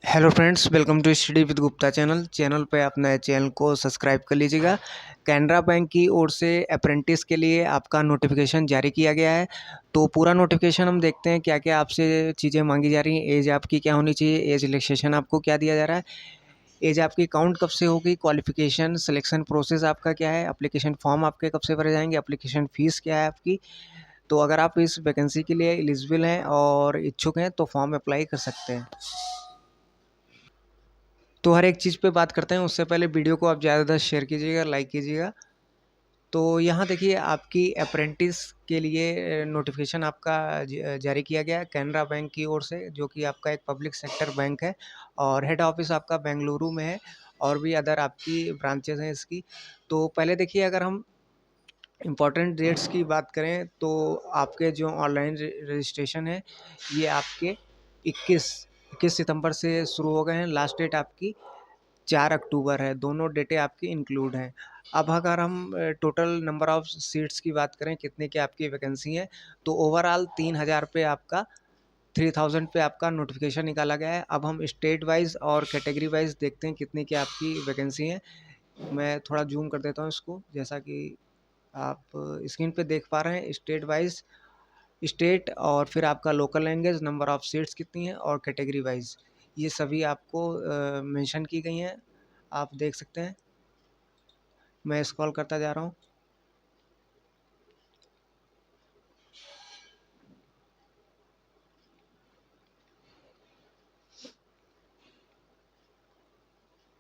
Hello friends, welcome to study with Gupta channel पे आप नए चैनल को सब्सक्राइब कर लीजिएगा। कैनरा बैंक की ओर से अप्रेंटिस के लिए आपका नोटिफिकेशन जारी किया गया है। तो पूरा नोटिफिकेशन हम देखते हैं क्या क्या आपसे चीज़ें मांगी जा रही हैं। एज आपकी क्या होनी चाहिए, एज रिलैक्सेशन आपको क्या दिया जा रहा है, एज आपकी काउंट कब से होगी, क्वालिफिकेशन, सिलेक्शन प्रोसेस आपका क्या है, एप्लीकेशन फॉर्म आपके कब से भरे जाएंगे, एप्लीकेशन फ़ीस क्या है आपकी। तो अगर आप इस वैकेंसी के लिए एलिजिबल हैं और इच्छुक हैं तो फॉर्म अप्लाई कर सकते हैं। तो हर एक चीज़ पे बात करते हैं, उससे पहले वीडियो को आप ज़्यादा से शेयर कीजिएगा, लाइक कीजिएगा। तो यहाँ देखिए आपकी अप्रेंटिस के लिए नोटिफिकेशन आपका जारी किया गया है कैनरा बैंक की ओर से, जो कि आपका एक पब्लिक सेक्टर बैंक है और हेड ऑफिस आपका बेंगलुरु में है और भी अदर आपकी ब्रांचेस हैं इसकी। तो पहले देखिए, अगर हम इम्पॉर्टेंट डेट्स की बात करें तो आपके जो ऑनलाइन रजिस्ट्रेशन है ये आपके 21 सितंबर से शुरू हो गए हैं। लास्ट डेट आपकी 4 अक्टूबर है, दोनों डेटें आपकी इंक्लूड हैं। अब अगर हम टोटल नंबर ऑफ़ सीट्स की बात करें, कितने की आपकी वैकेंसी है, तो ओवरऑल 3000 पे आपका 3000 पे आपका नोटिफिकेशन निकाला गया है। अब हम स्टेट वाइज़ और कैटेगरी वाइज़ देखते हैं कितने की आपकी वैकेंसी है। मैं थोड़ा जूम कर देता हूँ इसको, जैसा कि आप स्क्रीन पे देख पा रहे हैं। स्टेट वाइज़ स्टेट और फिर आपका local language, number of seats कितनी है और कैटेगरी वाइज़ ये सभी आपको मेंशन की गई हैं, आप देख सकते हैं। मैं स्क्रॉल करता जा रहा हूँ।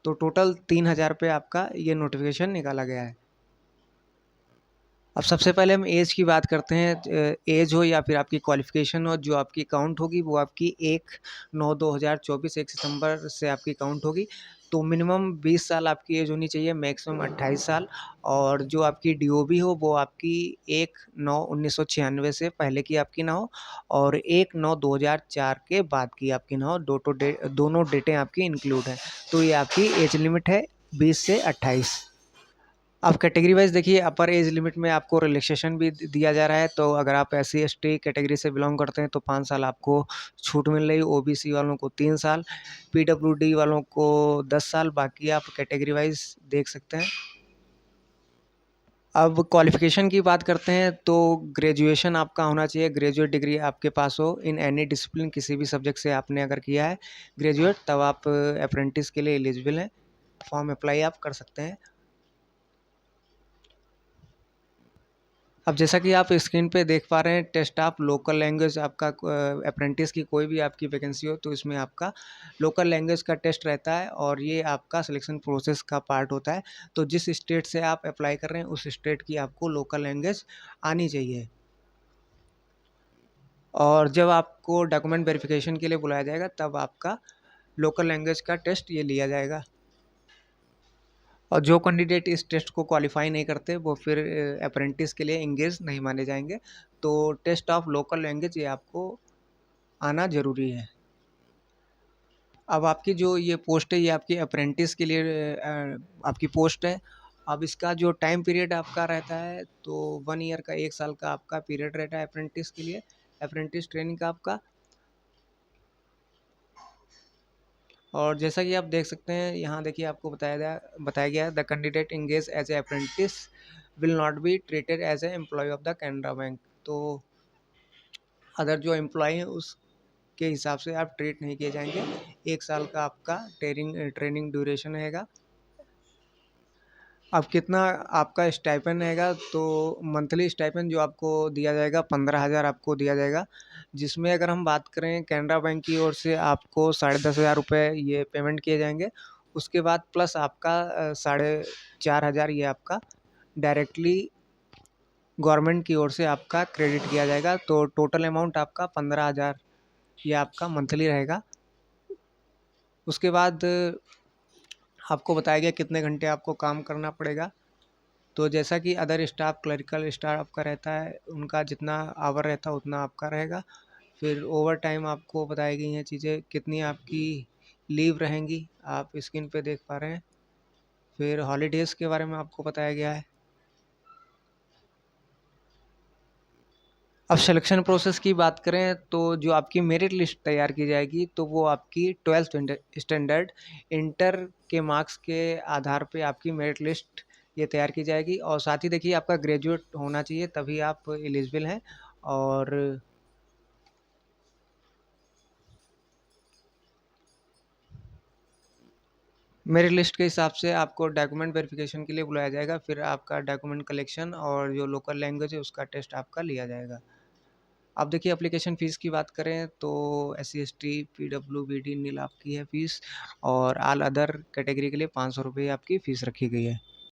तो टोटल 3000 पे आपका ये नोटिफिकेशन निकाला गया है। अब सबसे पहले हम एज की बात करते हैं। एज हो या फिर आपकी क्वालिफिकेशन हो, जो आपकी काउंट होगी वो आपकी 1/9/2024 1 सितंबर से आपकी काउंट होगी। तो मिनिमम 20 साल आपकी एज होनी चाहिए, मैक्सिमम 28 साल। और जो आपकी डीओबी हो वो आपकी 1/9/1996 से पहले की आपकी ना हो और 1/9/2004 के बाद की आपकी ना हो। दोनों डेटें आपकी इंक्लूड हैं। तो ये आपकी एज लिमिट है 20 से 28। अब कैटेगरी वाइज़ देखिए, अपर एज लिमिट में आपको रिलैक्सेशन भी दिया जा रहा है। तो अगर आप SC/ST कैटेगरी से बिलॉन्ग करते हैं तो 5 साल आपको छूट मिल रही है, OBC वालों को 3 साल, PWD वालों को 10 साल। बाकी आप कैटेगरी वाइज़ देख सकते हैं। अब क्वालिफ़िकेशन की बात करते हैं तो ग्रेजुएशन आपका होना चाहिए, ग्रेजुएट डिग्री आपके पास हो इन एनी डिसिप्लिन, किसी भी सब्जेक्ट से आपने अगर किया है ग्रेजुएट, तब आप अप्रेंटिस के लिए एलिजिबल हैं, फॉर्म अप्लाई आप कर सकते हैं। अब जैसा कि आप स्क्रीन पे देख पा रहे हैं, टेस्ट ऑफ लोकल लैंग्वेज आपका अप्रेंटिस की कोई भी आपकी वैकेंसी हो तो इसमें आपका लोकल लैंग्वेज का टेस्ट रहता है और ये आपका सिलेक्शन प्रोसेस का पार्ट होता है। तो जिस स्टेट से आप अप्लाई कर रहे हैं उस स्टेट की आपको लोकल लैंग्वेज आनी चाहिए। और जब आपको डॉक्यूमेंट वेरिफिकेशन के लिए बुलाया जाएगा तब आपका लोकल लैंग्वेज का टेस्ट ये लिया जाएगा। और जो कैंडिडेट इस टेस्ट को क्वालिफाई नहीं करते वो फिर अप्रेंटिस के लिए इंगेज नहीं माने जाएंगे। तो टेस्ट ऑफ लोकल लैंग्वेज ये आपको आना ज़रूरी है। अब आपकी जो ये पोस्ट है ये आपकी अप्रेंटिस के लिए आपकी पोस्ट है। अब इसका जो टाइम पीरियड आपका रहता है तो 1 ईयर का, 1 साल का आपका पीरियड रहता है अप्रेंटिस के लिए, अप्रेंटिस ट्रेनिंग का आपका। और जैसा कि आप देख सकते हैं यहाँ देखिए, आपको बताया गया the candidate engage as a apprentice will not be treated as a employ of the Canara Bank. तो अदर जो एम्प्लॉय हैं उसके हिसाब से आप ट्रीट नहीं किए जाएंगे। 1 साल का आपका ट्रेनिंग ड्यूरेशन रहेगा। अब कितना आपका स्टाइपेंड रहेगा, तो मंथली स्टाइपेंड जो आपको दिया जाएगा 15,000 आपको दिया जाएगा, जिसमें अगर हम बात करें कैनरा बैंक की ओर से आपको 10,500 रुपये ये पेमेंट किए जाएंगे। उसके बाद प्लस आपका 4,500 ये आपका डायरेक्टली गवर्नमेंट की ओर से आपका क्रेडिट किया जाएगा। तो टोटल अमाउंट आपका 15,000 ये आपका मंथली रहेगा। उसके बाद आपको बताया गया कितने घंटे आपको काम करना पड़ेगा। तो जैसा कि अदर स्टाफ, क्लरिकल स्टाफ का रहता है, उनका जितना आवर रहता है उतना आपका रहेगा। फिर ओवर टाइम आपको बताई गई हैं चीज़ें, कितनी आपकी लीव रहेंगी, आप स्क्रीन पे देख पा रहे हैं। फिर हॉलीडेज़ के बारे में आपको बताया गया है। अब सिलेक्शन प्रोसेस की बात करें तो जो आपकी मेरिट लिस्ट तैयार की जाएगी तो वो आपकी 12th स्टैंडर्ड इंटर के मार्क्स के आधार पे आपकी मेरिट लिस्ट ये तैयार की जाएगी। और साथ ही देखिए आपका ग्रेजुएट होना चाहिए तभी आप एलिजिबल हैं। और मेरिट लिस्ट के हिसाब से आपको डॉक्यूमेंट वेरिफिकेशन के लिए बुलाया जाएगा, फिर आपका डॉक्यूमेंट कलेक्शन और जो लोकल लैंग्वेज है उसका टेस्ट आपका लिया जाएगा। अब देखिए एप्लीकेशन फ़ीस की बात करें तो SC/ST, PWBD, नील आपकी है फ़ीस, और ऑल अदर कैटेगरी के लिए ₹500 आपकी फ़ीस रखी गई है।